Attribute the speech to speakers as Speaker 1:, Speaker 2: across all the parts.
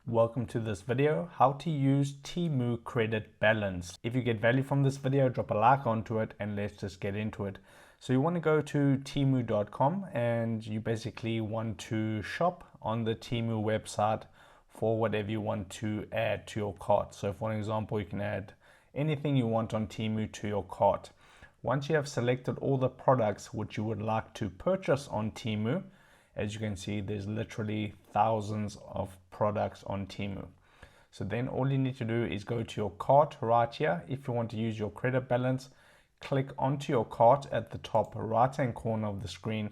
Speaker 1: Welcome to this video, how to use Temu credit balance. If you get value from this video, drop a like onto it and let's just get into it. So you want to go to temu.com and you basically want to shop on the Temu website for whatever you want to add to your cart. So for example, you can add anything you want on Temu to your cart. Once you have selected all the products which you would like to purchase on Temu, as you can see, there's literally thousands of products on Temu. So then all you need to do is go to your cart right here. If you want to use your credit balance, click onto your cart at the top right hand corner of the screen.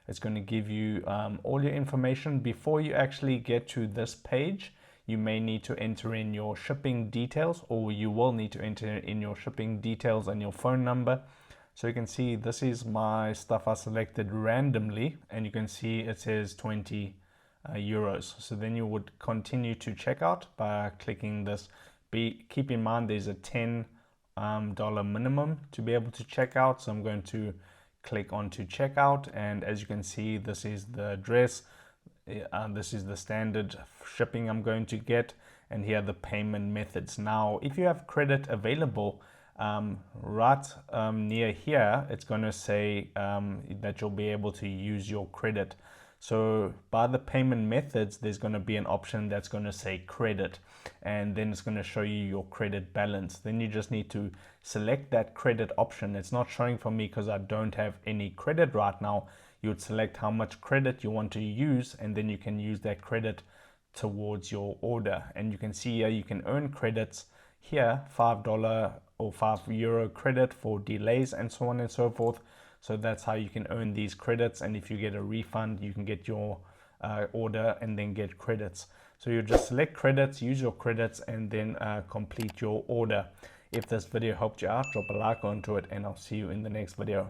Speaker 1: It's going to give you all your information. Before you actually get to this page, you may need to enter in your shipping details, or you will need to enter in your shipping details and your phone number. So you can see this is my stuff I selected randomly, and you can see it says 20 euros. So then you would continue to checkout by clicking this. Keep in mind there's a $10 minimum to be able to check out. So I'm going to click onto checkout, and as you can see, this is the address. This is the standard shipping I'm going to get, and here are the payment methods. Now, if you have credit available, near here, it's going to say that you'll be able to use your credit. So by the payment methods, there's going to be an option that's going to say credit, and then it's going to show you your credit balance. Then you just need to select that credit option. It's not showing for me because I don't have any credit right now. You would select how much credit you want to use, and then you can use that credit towards your order. And you can see here you can earn credits here, $5 or €5 credit for delays and so on and so forth. So that's how you can earn these credits, and if you get a refund, you can get your order and then get credits. So you just select credits, use your credits, and then complete your order. If this video helped you out, drop a like onto it, and I'll see you in the next video.